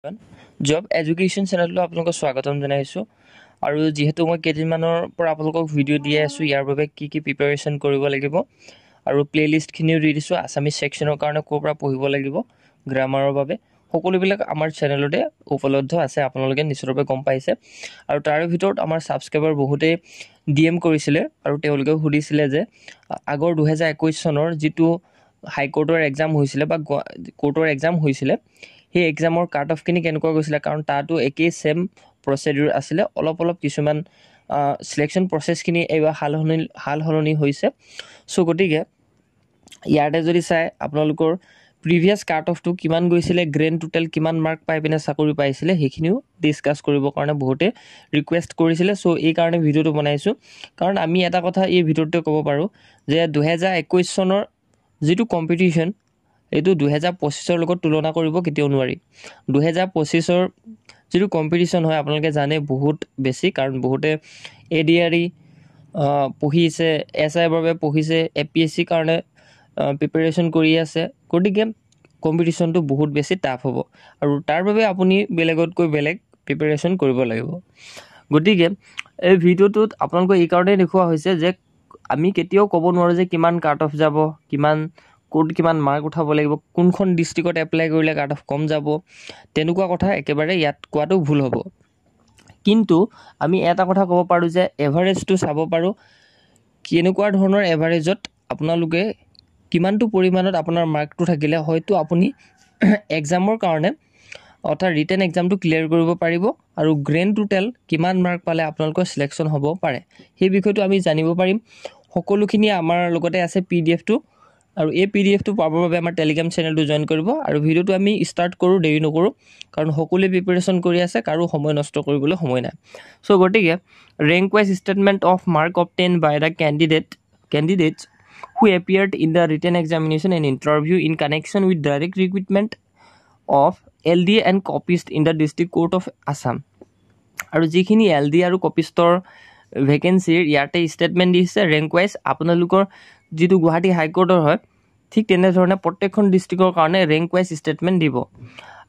Job education চেনেলটো আপোনালোকক স্বাগতম জনাইছোঁ আৰু যেহেতু মই কেইদিনমানৰ পৰা আপোনালোকক ভিডিঅ' দি আছোঁ ইয়াৰ বাবে কি কি প্ৰিপাৰেশ্যন কৰিব লাগিব আৰু প্লেলিষ্টখিনিও দি দিছোঁ আছামিজ ছেকশ্যনৰ কাৰণে ক'ৰ পৰা পঢ়িব লাগিব গ্ৰামাৰৰ বাবে সকলোবিলাক আমাৰ চেনেলতে উপলব্ধ আছে আপোনালোকে নিশ্চিতভাৱে গম পাইছে আৰু তাৰে ভিতৰত আমাৰ ছাবস্ক্ৰাইবাৰ বহুতেই DM কৰিছিলে আৰু তেওঁলোকে সুধিছিলে যে আগৰ 2021 চনৰ যিটো হাইকোৰ্টৰ এক্সাম হৈছিলে বা কোৰ্টৰ এক্সাম হৈছিলে সেই এক্সামৰ কাট অফখিনি কেনেকুৱা গৈছিলে কাৰণ তাতো একেই সেম প্ৰচিডিউৰ আছিলে অলপ কিছুমান সিলেকশ্যন প্ৰচেছখিনি এইবাৰ হাল সলনি হৈছে সো গতিকে ইয়াতে যদি চাই আপোনালোকৰ প্ৰিভিয়াছ কাট অফটো কিমান গৈছিলে গ্ৰেণ্ড টোটেল কিমান মাৰ্ক পাই পিনে চাকৰি পাইছিলে সেইখিনিও ডিছকাছ কৰিবৰ কাৰণে বহুতে ৰিকুৱেষ্ট কৰিছিলে সো এই কাৰণে ভিডিঅ'টো বনাইছোঁ কাৰণ আমি এটা কথা এই ভিডিঅ'টোতে ক'ব পাৰোঁ যে 2021 চনৰ যিটো কম্পিটিশ্যন এইটো 2025 লগত তুলনা কৰিব কেতিয়াও নোৱাৰি 2025 যিটো কম্পিটিশ্যন হয় আপোনালোকে জানে বহুত বেছি কাৰণ বহুতে ADRE পঢ়িছে SI বাবে পঢ়িছে APSC কাৰণে প্ৰিপাৰেশ্যন কৰি আছে গতিকে কম্পিটিশ্যনটো বহুত বেছি টাফ হ'ব আৰু তাৰ বাবে আপুনি বেলেগতকৈ বেলেগ প্ৰিপাৰেশ্যন কৰিব লাগিব গতিকে এই ভিডিঅ'টোত আপোনালোকক এই কাৰণেই দেখুওৱা হৈছে যে আমি কেতিয়াও ক'ব নোৱাৰোঁ যে কিমান কাট অফ যাব ক'ত কিমান মাৰ্ক উঠাব লাগিব কোনখন ডিষ্ট্ৰিক্টত এপ্লাই কৰিলে কাট অফ কম যাব তেনেকুৱা কথা একেবাৰে ইয়াত কোৱাটো ভুল হ'ব কিন্তু আমি এটা কথা ক'ব পাৰোঁ যে এভাৰেজটো চাব পাৰোঁ কেনেকুৱা ধৰণৰ এভাৰেজত আপোনালোকে কিমানটো পৰিমাণত আপোনাৰ মাৰ্কটো থাকিলে হয়তো আপুনি এক্সামৰ কাৰণে অৰ্থাৎ ৰিটেন এক্সামটো ক্লিয়াৰ কৰিব পাৰিব আৰু গ্ৰেণ্ড টোটেল কিমান মাৰ্ক পালে আপোনালোকৰ সিলেকশ্যন হ'ব পাৰে সেই বিষয়টো আমি জানিব পাৰিম সকলোখিনি আমাৰ লগতে আছে PDF-টো আৰু এই PDF-টো পাবৰ বাবে আমাৰ টেলিগ্ৰাম চেনেলটো জইন কৰিব আৰু ভিডিঅ'টো আমি ষ্টাৰ্ট কৰোঁ দেৰি নকৰোঁ কাৰণ সকলোৱে প্ৰিপাৰেশ্যন কৰি আছে কাৰো সময় নষ্ট কৰিবলৈ সময় নাই সো গতিকে rank wise statement of mark obtain by the candidates who appeared in the written examination and interview in connection with direct recruitment of LDA and copyist in the district court of Assam আৰু যিখিনি LDA আৰু কপিষ্টৰ ভেকেঞ্চিৰ ইয়াতে statement দিছে rank wise আপোনালোকৰ যিটো গুৱাহাটী হাইকোৰ্টৰ হয় ঠিক তেনেধৰণে প্ৰত্যেকখন ডিষ্ট্ৰিক্টৰ কাৰণে ৰেংক ৱাইজ ষ্টেটমেণ্ট দিব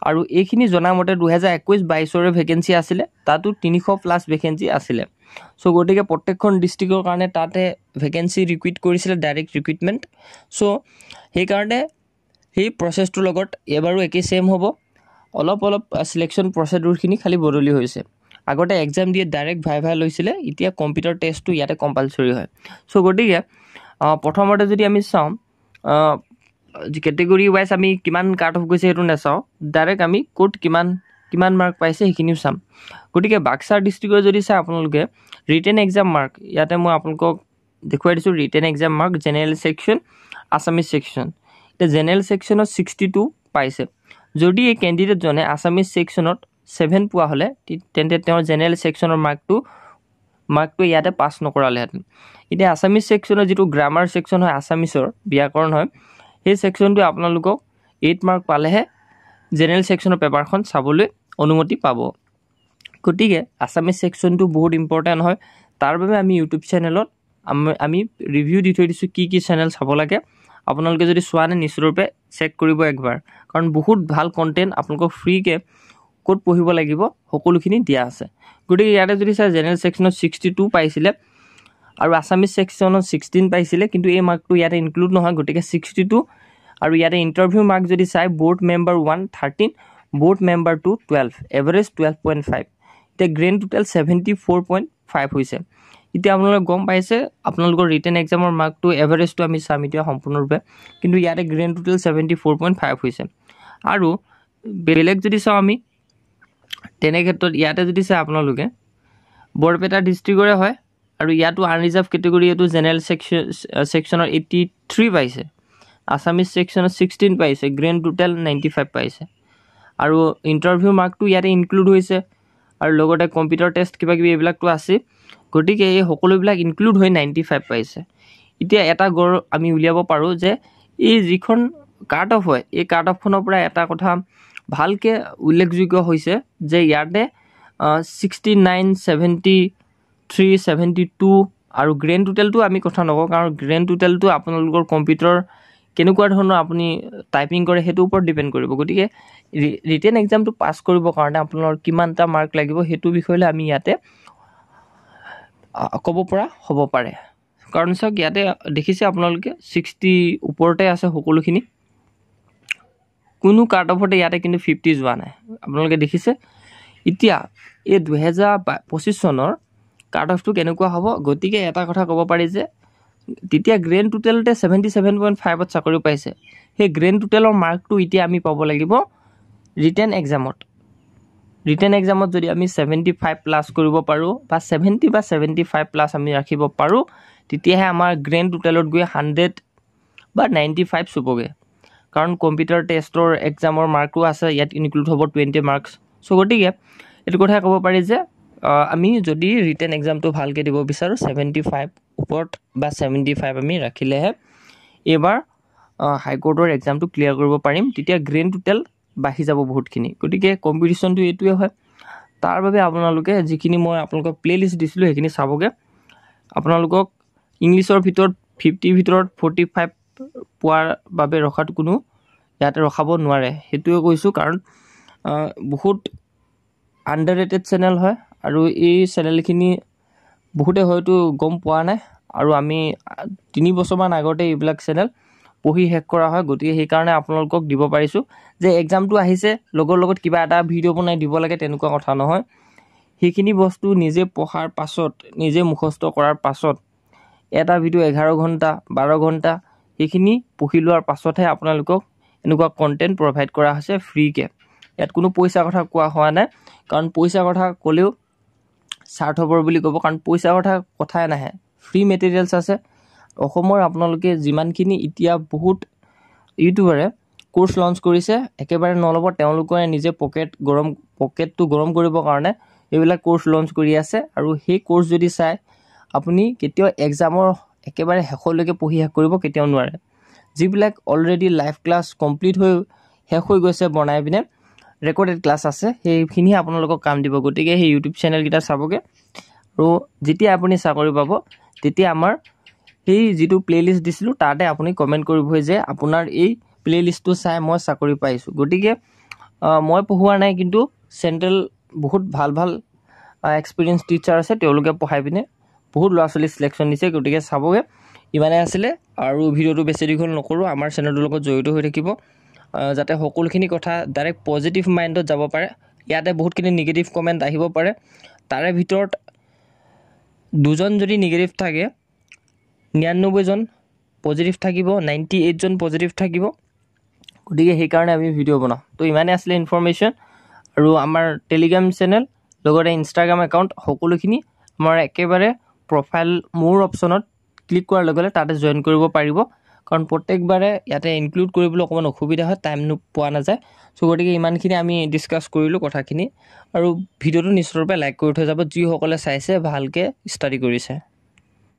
আৰু এইখিনি জনামতে 2021-22ৰ ভেকেঞ্চি আছিলে তাতো 300+ ভেকেঞ্চি আছিলে সো গতিকে প্ৰত্যেকখন ডিষ্ট্ৰিক্টৰ কাৰণে তাতে ভেকেঞ্চি ৰিক্ৰুইট কৰিছিলে ডাইৰেক্ট ৰিক্ৰুইটমেণ্ট সো সেইকাৰণে সেই প্ৰচেছটোৰ লগত এবাৰো একেই সেম হ'ব অলপ সিলেকশ্যন প্ৰচিডিউৰখিনি খালি বদলি হৈছে আগতে এক্সাম দিয়ে ডাইৰেক্ট ভাইভা লৈছিলে এতিয়া কম্পিউটাৰ টেষ্টটো ইয়াতে কম্পালচৰি হয় সো গতিকে প্ৰথমতে যদি আমি চাওঁ কেটেগৰী ৱাইজ আমি কিমান কাট অফ গৈছে সেইটো নাচাওঁ ডাইৰেক্ট আমি ক'ত কিমান মাৰ্ক পাইছে সেইখিনিও চাম গতিকে বাক্সা ডিষ্ট্ৰিক্টৰ যদি চাই আপোনালোকে ৰিটেন এক্সাম মাৰ্ক ইয়াতে মই আপোনালোকক দেখুৱাই দিছোঁ written exam mark general section Assamese section এতিয়া জেনেৰেল ছেকশ্যনত 62 পাইছে যদি এই কেণ্ডিডেটজনে আছামিজ ছেকশ্যনত 7 পোৱা হ'লে তেন্তে তেওঁৰ জেনেৰেল ছেকশ্যনৰ মাৰ্কটো ইয়াতে পাছ নকৰালেহেঁতেন এতিয়া আছামিজ ছেকশ্যনৰ যিটো গ্ৰামাৰ ছেকশ্যন হয় আছামিজৰ ব্যাকৰণ হয় সেই ছেকশ্যনটো আপোনালোকক 8 মাৰ্ক পালেহে জেনেৰেল ছেকশ্যনৰ পেপাৰখন চাবলৈ অনুমতি পাব গতিকে আছামিজ ছেকশ্যনটো বহুত ইম্পৰ্টেণ্ট হয় তাৰ বাবে আমি ইউটিউব চেনেলত আমি ৰিভিউ দি থৈ দিছোঁ কি চেনেল চাব লাগে আপোনালোকে যদি চোৱা নাই নিশ্চিতৰূপে চেক কৰিব একবাৰ কাৰণ বহুত ভাল কণ্টেণ্ট আপোনালোকক ফ্ৰীকৈ ক'ত পঢ়িব লাগিব সকলোখিনি দিয়া আছে গতিকে ইয়াতে যদি চাই জেনেৰেল ছেকশ্যনত 62 পাইছিলে আৰু আছামিজ ছেকশ্যনত 16 পাইছিলে কিন্তু এই মাৰ্কটো ইয়াতে ইনক্লুড নহয় গতিকে 62 আৰু ইয়াতে ইণ্টাৰভিউ মাৰ্ক যদি চাই board member 1 13 board member 2 12 average 12.5 এতিয়া গ্ৰেণ্ড টোটেল 74.5 হৈছে এতিয়া আপোনালোকে গম পাইছে আপোনালোকৰ ৰিটেন এক্সামৰ মাৰ্কটো এভাৰেজটো আমি চাম এতিয়া সম্পূৰ্ণৰূপে কিন্তু ইয়াতে গ্ৰেণ্ড টোটেল 74.5 হৈছে আৰু বেলেগ যদি চাওঁ আমি তেনে ক্ষেত্ৰত ইয়াতে যদি চাই আপোনালোকে বৰপেটা ডিষ্ট্ৰিক্টৰে হয় আৰু ইয়াতো আনৰিজাৰ্ভ কেটেগৰী এইটো জেনেৰেল ছেকশ্যনৰ 83 পাইছে আছামিজ ছেকশ্যনত 16 পাইছে গ্ৰেণ্ড টোটেল 95 পাইছে আৰু ইণ্টাৰভিউ মাৰ্কটো ইয়াতে ইনক্লুড হৈছে আৰু লগতে কম্পিউটাৰ টেষ্ট কিবাকিবি এইবিলাকতো আছে গতিকে এই সকলোবিলাক ইনক্লুড হৈ 95 পাইছে এতিয়া এটা গড় আমি উলিয়াব পাৰোঁ যে এই যিখন কাট অফ হয় এই কাট অফখনৰ পৰা এটা কথা ভালকৈ উল্লেখযোগ্য হৈছে যে ইয়াতে 69 73 72 আৰু গ্ৰেণ্ড টোটেলটো আমি কথা নকওঁ কাৰণ গ্ৰেণ্ড টোটেলটো আপোনালোকৰ কম্পিউটাৰ কেনেকুৱা ধৰণৰ আপুনি টাইপিং কৰে সেইটোৰ ওপৰত ডিপেণ্ড কৰিব। গতিকে ৰিটেন এক্সামটো পাছ কৰিবৰ কাৰণে আপোনাৰ কিমানটা মাৰ্ক লাগিব সেইটো বিষয়লৈ আমি ইয়াতে ক'ব পৰা হ'ব পাৰে। কাৰণ চাওক ইয়াতে দেখিছে আপোনালোকে 60 ওপৰতে আছে সকলোখিনি, কোনো কাট অফতে ইয়াতে কিন্তু 50 যোৱা নাই, আপোনালোকে দেখিছে। এতিয়া এই 2025 চনৰ কাট অফটো কেনেকুৱা হ'ব, গতিকে এটা কথা ক'ব পাৰি যে তেতিয়া গ্ৰেণ্ড টোটেলতে 77.5ত চাকৰি পাইছে। সেই গ্ৰেণ্ড টোটেলৰ মাৰ্কটো এতিয়া আমি পাব লাগিব ৰিটেন এক্সামত। ৰিটেন এক্সামত যদি আমি 75 প্লাছ কৰিব পাৰোঁ বা 70 বা 75 প্লাছ আমি ৰাখিব পাৰোঁ, তেতিয়াহে আমাৰ গ্ৰেণ্ড টোটেলত গৈ 100 বা 95 চুবগৈ। কাৰণ কম্পিউটাৰ টেষ্টৰ এক্সামৰ মাৰ্কো আছে, ইয়াত ইনক্লুড হ'ব 20 মাৰ্কছ। চ' গতিকে এইটো কথাই ক'ব পাৰি যে আমি যদি ৰিটেন এক্সামটো ভালকৈ দিব বিচাৰোঁ 75 ওপৰত বা 75 আমি ৰাখিলেহে এইবাৰ হাইকোৰ্টৰ এক্সামটো ক্লিয়াৰ কৰিব পাৰিম। তেতিয়া গ্ৰেণ্ড টোটেল বাঢ়ি যাব বহুতখিনি। গতিকে কম্পিটিশ্যনটো এইটোৱে হয়। তাৰ বাবে আপোনালোকে যিখিনি মই আপোনালোকক প্লে'লিষ্ট দিছিলোঁ সেইখিনি চাবগৈ। আপোনালোকক ইংলিছৰ ভিতৰত 50 ভিতৰত 45 পোৱাৰ বাবে ৰখাটো কোনো ইয়াতে ৰখাব নোৱাৰে, সেইটোৱে কৈছোঁ। কাৰণ বহুত আণ্ডাৰ ৰেটেড চেনেল হয় আৰু এই চেনেলখিনি বহুতে হয়তো গম পোৱা নাই, আৰু আমি 3 বছৰমান আগতে এইবিলাক চেনেল পঢ়ি শেষ কৰা হয়। গতিকে সেইকাৰণে আপোনালোকক দিব পাৰিছোঁ যে এক্সামটো আহিছে লগৰ লগত কিবা এটা ভিডিঅ' বনাই দিব লাগে, তেনেকুৱা কথা নহয়। সেইখিনি বস্তু নিজে পঢ়াৰ পাছত, নিজে মুখস্থ কৰাৰ পাছত, এটা ভিডিঅ' 11 ঘণ্টা 12 ঘণ্টা সেইখিনি পঢ়ি লোৱাৰ পাছতহে আপোনালোকক এনেকুৱা কণ্টেণ্ট প্ৰভাইড কৰা হৈছে ফ্ৰীকৈ। ইয়াত কোনো পইচা কথা কোৱা হোৱা নাই, কাৰণ পইচা কথা ক'লেও স্বাৰ্থপৰ বুলি ক'ব, কাৰণ পইচা কথাই নাহে। ফ্ৰী মেটেৰিয়েলছ আছে অসমৰ। আপোনালোকে যিমানখিনি এতিয়া বহুত ইউটিউবাৰে কোৰ্চ লঞ্চ কৰিছে, একেবাৰে নল'ব, তেওঁলোকে নিজে পকেটটো গৰম কৰিবৰ কাৰণে এইবিলাক কোৰ্চ লঞ্চ কৰি আছে। আৰু সেই কোৰ্চ যদি চাই আপুনি কেতিয়াও এক্সামৰ একেবাৰে শেষলৈকে পঢ়ি শেষ কৰিব কেতিয়াও নোৱাৰে। যিবিলাক অলৰেডি লাইভ ক্লাছ কমপ্লিট শেষ হৈ গৈছে বনাই পিনে, ৰেকৰ্ডেড ক্লাছ আছে, সেইখিনিহে আপোনালোকক কাম দিব। গতিকে সেই ইউটিউব চেনেলকেইটা চাবগৈ। আৰু যেতিয়া আপুনি চাকৰি পাব তেতিয়া আমাৰ সেই যিটো প্লে'লিষ্ট দিছিলোঁ তাতে আপুনি কমেণ্ট কৰিবহি যে আপোনাৰ এই প্লে'লিষ্টটো চাই মই চাকৰি পাইছোঁ। গতিকে মই পঢ়োৱা নাই, কিন্তু চেণ্ট্ৰেল বহুত ভাল ভাল এক্সপিৰিয়েঞ্চ টিচাৰ আছে, তেওঁলোকে পঢ়াই পিনে বহুত ল'ৰা ছোৱালী চিলেকশ্যন দিছে। গতিকে চাবগৈ। ইমানেই আছিলে, আৰু ভিডিঅ'টো বেছি দীঘল নকৰোঁ। আমাৰ চেনেলটোৰ লগত জড়িত হৈ থাকিব যাতে সকলোখিনি কথা ডাইৰেক্ট পজিটিভ মাইণ্ডত যাব পাৰে। ইয়াতে বহুতখিনি নিগেটিভ কমেণ্ট আহিব পাৰে, তাৰে ভিতৰত 2জন যদি নিগেটিভ থাকে 99জন পজিটিভ থাকিব, 98জন পজিটিভ থাকিব। গতিকে সেইকাৰণে আমি ভিডিঅ' বনাওঁ। তো ইমানেই আছিলে ইনফৰমেশ্যন। আৰু আমাৰ টেলিগ্ৰাম চেনেল লগতে ইনষ্টাগ্ৰাম একাউণ্ট সকলোখিনি আমাৰ একেবাৰে প্ৰফাইল মোৰ অপশ্যনত ক্লিক কৰাৰ লগে লগে তাতে জইন কৰিব পাৰিব। কাৰণ প্ৰত্যেকবাৰে ইয়াতে ইনক্লুড কৰিবলৈ অকণমান অসুবিধা হয়, টাইম পোৱা নাযায়। চ' গতিকে ইমানখিনি আমি ডিছকাছ কৰিলোঁ কথাখিনি, আৰু ভিডিঅ'টো নিশ্চিতৰূপে লাইক কৰি থৈ যাব যিসকলে চাইছে, ভালকৈ ষ্টাডি কৰিছে।